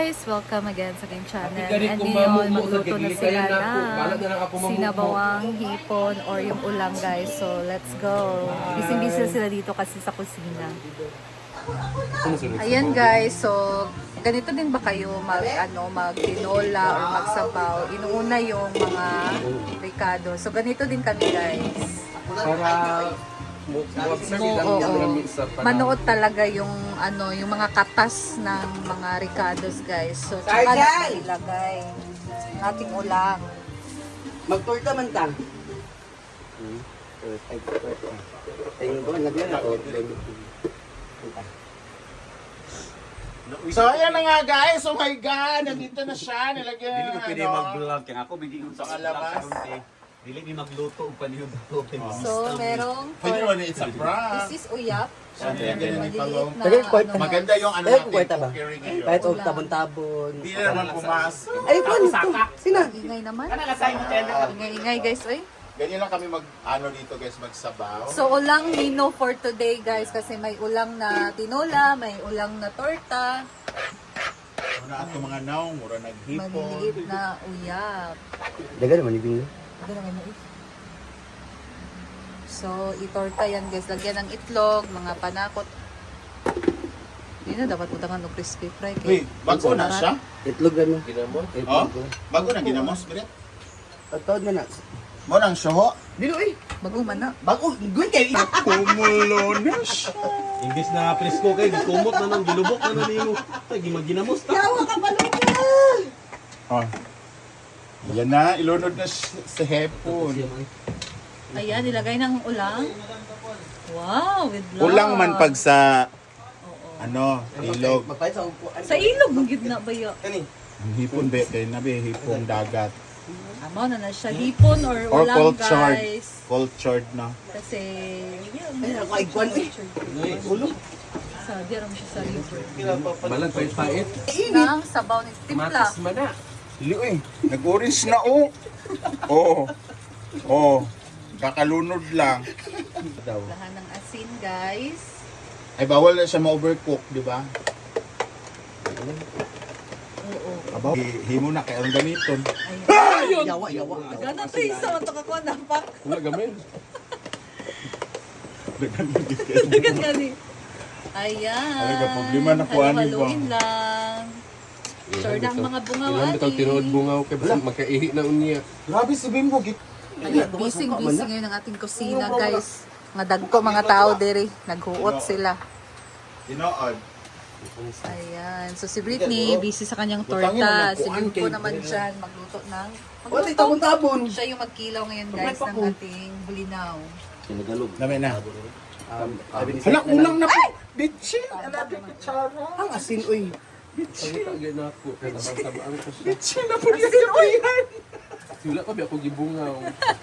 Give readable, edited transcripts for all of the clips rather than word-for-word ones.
guys! Welcome again sa aking channel. And ngayon, magluto na sila ng sinabawang hipon or yung ulam guys. So, let's go! Busy-busy sila dito kasi sa kusina. Ayan guys, so ganito din ba kayo mag-tinola or magsabaw? Inuuna yung mga ricado. So, ganito din kami guys. Para manood talaga yung yung mga katas ng mga ricados guys. So tsaka na ilagay ng ating ulam. magtorta man ta. So ayan na nga guys, oh my god, nandito na siya, nilagyan Dili ko na pwede mag-vlog kaya ako bigyan sa labas. Dili mi magluto og panihod to. So merong Pwede naman it's a prank. this is uyap. Ganyan yung palong. Maliliit na Maganda yung ano Eh, natin, kwenta ba? cookery ngayon. Kahit og tabon-tabon. Hindi na naman pumasok. Ay, kung sina? ingay naman. Ingay guys, oy. Ganyan lang kami dito guys, magsabaw. So ulang Nino for today guys kasi may ulang na tinola, may ulang na torta, Muna ato mga naong, mura naghipon. maliliit na uyap. Daga naman yung Ano naman mo So, itorta yan guys. Lagyan ng itlog, mga panakot. Hindi na, dapat utangan ng crispy fry. Wait, bago na siya? itlog ano? Oh? Bago na ginamos, Brit? Tawad na na. Mo nang syoho? Dilo eh. Bago man na. Bago, good kay. Kumulo na siya. Imbis na presko kay gikumot na nang gilubok na nang nimo. Tay gimaginamos ta. Yawa ka pa nun. Oh. Yan na, ilunod na sa hepon. Ayan, nilagay ng ulang. Wow, with love. Kulang man pag sa, Oo. ilog. Magpahit sa upuan. Sa ilog, ang gitna ba yun? Kani. Ang hipon be, kaya na be, hipong dagat. Amo na siya. Hipon or Or ulang cultured. guys. Cultured na. Kasi, Ay, ako ay kwan eh. ulo. Sa, di ram siya sa river. Balag pait-pait. Nang sabaw ni Timpla. mana. Dili eh, nag-orange na oh. Oo. Oo. Kakalunod lang. Lahan ng asin guys. Ay bawal na siya ma-overcook, di ba? Oo. Abaw. Himo na kay ang gamiton. Ayun. Yawa. Gana to isa man to kakuha ng pak. Wala gamen. Dagan gani. Ayan. Talaga, problema na kuha ni Haluin Bang. lang. Sure na ang mga bungaw Ilan bitaw tinuod bungaw kay basta magkaihi na unya. Grabe si Bimbo. Ayan, busy ngayon ang ating kusina guys. Mga dagko mga tao diri. Naghuot sila. Inood. Ayan. So si Britney, busy sa kanyang torta. Si Bimbo naman dyan, magluto ng... Wala tabon-tabon. Siya yung magkilaw ngayon guys ng ating bulinaw. Sinagalog. Dami na. Sabi ni Hala, Seth na kulang na po. Bitchin. Ala, kutsara. ang asin oy. Pangita gyud nako kay nabang ko siya. Bitchin na po yan. Wala pa bi ako gibungaw.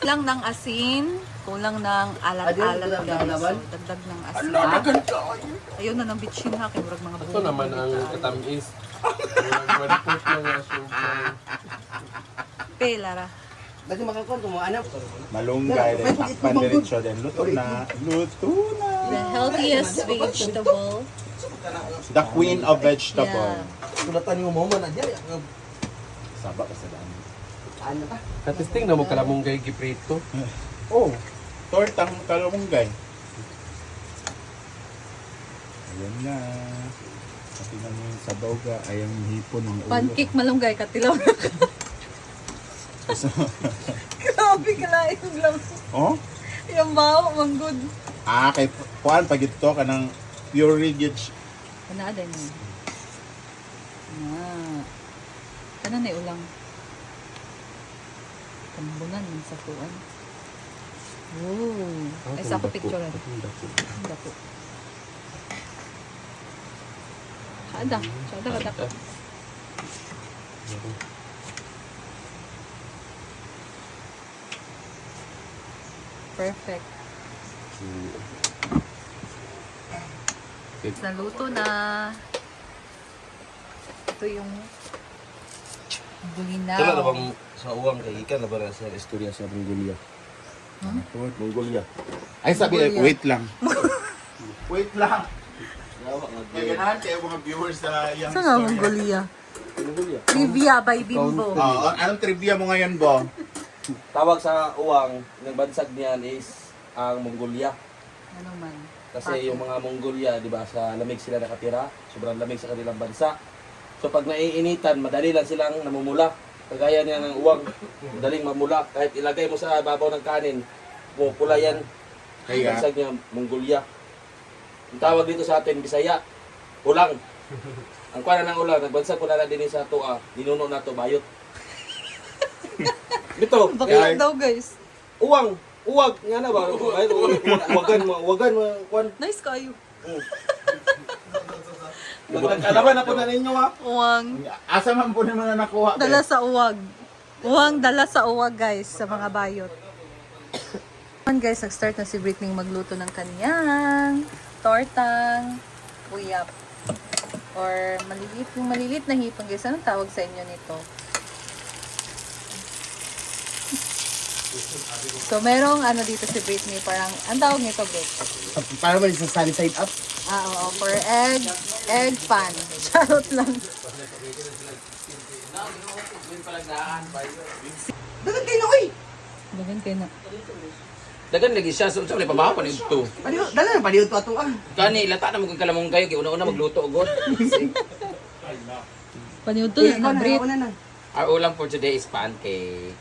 Kulang ng asin, kulang ng alat-alat Kulang ng guys. laban? So, dagdag ng asin. Ala, maganda. Ayun na ng bitchin ha, kay murag mga Ito naman ang katamis. One-fourth lang nga sugar. Pelara. Dati makakon kung mga anak. Malunggay, then takpan diretso, then luto na. Luto na. The healthiest vegetable. The queen of vegetable. Yeah. Sulatan mo mo na diya. Saba ka sa dami. Ano pa? Katisting na mo kalamunggay giprito. Oh, tortang kalunggay. Ayan na. Pati na mo yung sabaw ga, ay ang hipon ng ulo. Pancake malunggay, katilaw na ka. Grabe ka lang yung lang. Oh? Yung baho, manggod. Kay kuan pag ito ka ng pure rigid. Kanada niyo. Kanan na ulang. Kambunan ng sakuan. Oh. Ay, sa ako picture. Handa po. Handa. Handa. Perfect. Naluto na. Ito yung bulinaw. Kala na bang sa uwang kay ikan na ba sa istorya sa Mongolia? Mongolia. Ay sabi, Mongolia. wait lang. Wait lang. Kaya ganahan kayo mga viewers sa yung Saan nga Mongolia? Mongolia. Trivia by Bimbo. Anong trivia mo ngayon, Bo? Tawag sa uwang ng bansag niyan is ang Mongolia. Ano man? Kasi yung mga Mongolia, di ba, sa lamig sila nakatira. Sobrang lamig sa kanilang bansa. So pag naiinitan, madali lang silang namumula. Kagaya niya ng uwang, madaling mamula. Kahit ilagay mo sa babaw ng kanin, pupula yan. Kaya? Bansag niya, Mongolia. Ang tawag dito sa atin, Bisaya, ulang. Ang kwanan ng ulang, nagbansag ko na din sa Tua, dinuno na to, bayot. Dito, Bakit daw guys? uwang, uwag, nga na ba? Uwagan mo, kwan. Nice kayo. Nagkalaban na po na ninyo ha. Uwang. Asa man po naman na nakuha? Dala sa uwag. Uwang dala sa uwag guys, sa mga bayot. Guys, nag-start na si Britney magluto ng kanyang tortang uyap. Or yung maliliit na hipon guys. Anong tawag sa inyo nito? So, merong ano dito si Britney, parang, ang tawag nito, Brit? Para mo sa sunny side up. Oo, for egg pan. Charot lang. Dagat kayo na, uy! Dagan kayo na. Dagan lagi siya, so may pamahapan ito. Dala na, paliw to ato ah. Kani, lata na mo kung kalamong kayo, kaya una-una magluto ugod. Paniod to Uy, na, Brit. ako na na. Our ulam for today is pancake.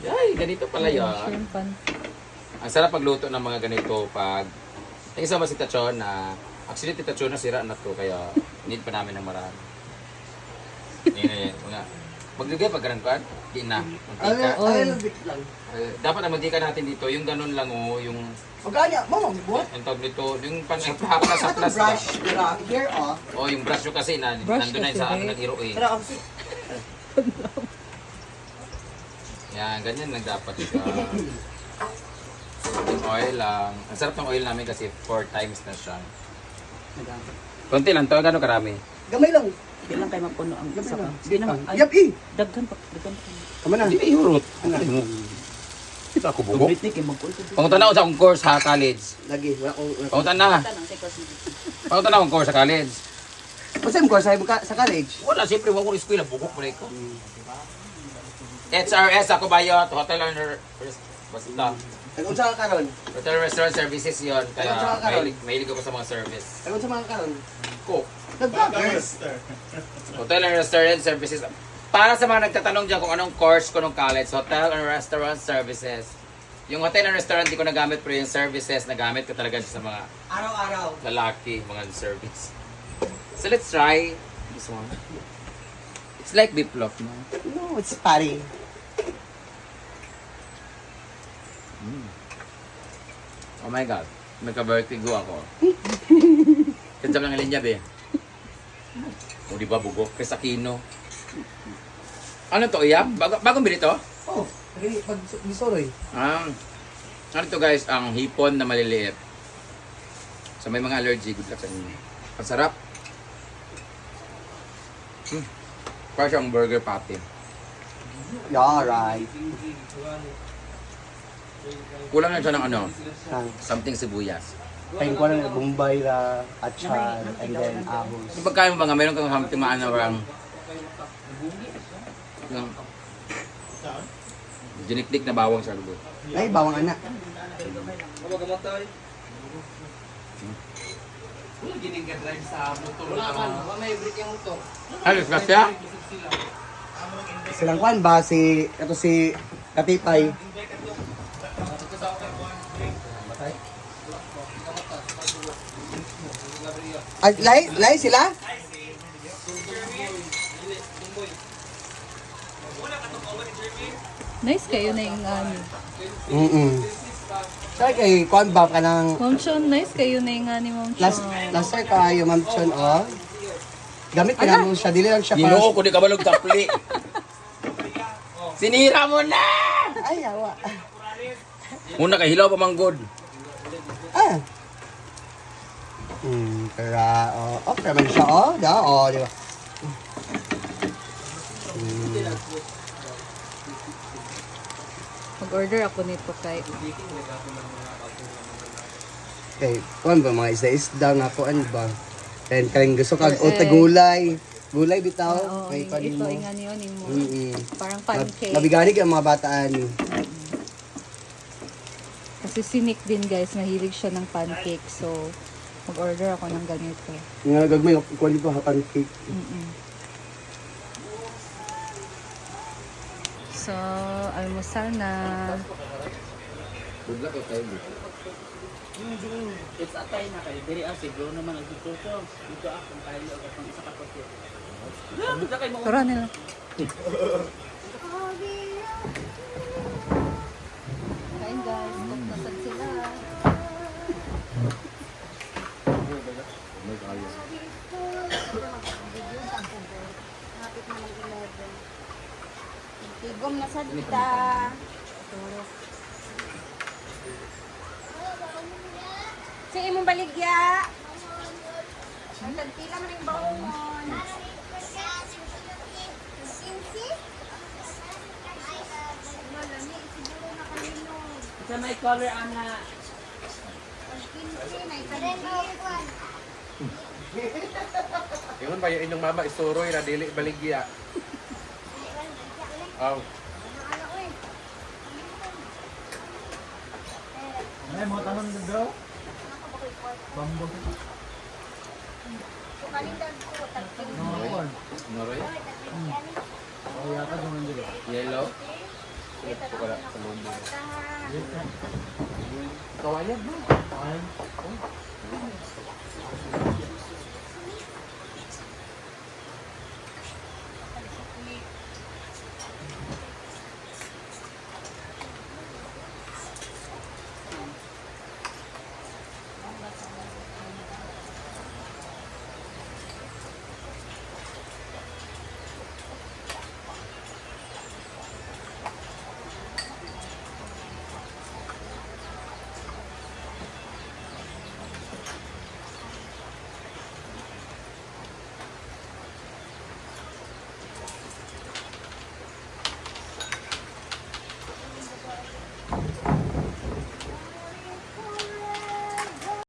Yay, ganito pala yan. Shrimp pan. Ang sarap pagluto ng mga ganito pag isa ba si Tachon na actually si Tachon na sira na to kaya need pa namin ng marami. Yan, mga maglagay pag ganun kan, di na. Mantika. Ay, bit lang. Dapat ang mantika natin dito, yung ganun lang yung Magkanya, mama, buhat. ang tawag nito, yung haplas-haplas ba? Brush, here oh. O yung brush nyo kasi na Brush nandun na yun kasi, sa ano eh. nag-iro eh. Pero kasi, Yan, ganyan lang dapat siya. Yung oil lang. Ang sarap ng oil namin kasi 4 times na siya. Konti lang to, gano'ng karami? gamay lang. Di lang kayo mapuno ang Gamay isa lang. ka. Di naman. Ay, Yap, eh. daghan pa. Daghan pa. Tama na. Hindi ihurot. Kita ako bugo. Britney kayo magpuno. Pangutan na ako sa akong course ha, college. Lagi, wala akong... Pangutan na. Tanang sa course mo. Pangutan na akong course sa college. Basta mo ko sa college. Wala, siyempre, wala ko eskwela, bugok mo ko. HRS ako ba yun? Hotel and basta. Nag-unsa ka karon? Hotel restaurant services yon. Kaya Ano sa karon? mahilig ako sa mga service. Nag-unsa mga karon? Cook. Nag-vloggers. Hotel and restaurant services. Para sa mga nagtatanong dyan kung anong course ko nung college, hotel and restaurant services. Yung hotel and restaurant, di ko nagamit, pero yung services, nagamit ko talaga sa mga Araw-araw. lalaki, mga service. So let's try this one. It's like beef loaf, no? No, it's patty. Oh my God. Nagka-vertigo ako. Kansam lang linya, be. O, di ba, bugok? Kesakino. Ano to, iya? Bagong bili to? Oh, pag bisoroy. Ano to, guys? Ang hipon na maliliit. So, may mga allergy. Good luck sa inyo. Ang sarap. Parang siyang burger patty. Yeah, right. Kulang lang siya ng ano, Ang something sibuyas. kain ko na Bombay la atchan and then ahos. Yung pagkain mo ba nga, meron kang something maano parang yung dinikdik na bawang sa lubot. Ay, bawang anak. Alis ka siya? Silang kwan ba ito si Katipay. Ay, lay sila? Nice kayo na yung ano. Sir, kay kwan ba ka ng Ma'am Chon, nice kayo na yung ni Ma'am Chon. last year kayo, Ma'am Chon, oh. Gamit ka mo siya, dili lang siya Ginoo ko di ka balog tapli. Sinira mo na! Ay, awa. Muna kay hilaw pa manggod. Ah. Kaya, okay man siya, oh. Da, oh, di ba? Mag-order ako nito kay. Okay, kwan ba mga isa-isda nga kuan ba? And kaling gusto kag o gulay. Gulay bitaw. Oo, Kay ito, kanin mo. ingan yun, mo. Parang Mab- pancake. Mabigani kay mga bataan. Kasi si Nick din guys, mahilig siya ng pancake. So, mag-order ako ng ganito. Nga gagmay ko dito hapan cake. So, almusal na. Good luck kayo. It's atay na kayo. Diri siguro naman nagtututo. Dito ako kung kayo o kung isa ka po. Dito kayo mo. Turo nila. Kain guys, nasad sila. Tigom na sa dita. Sa imong baligya. Ang tagtila man yung baon. Sa may color ana. Ingon ba yung inyong mama isuroy na dili baligya? Aw. Noray? Yellow? Ito ko lang sa loob mo. Kawayan mo.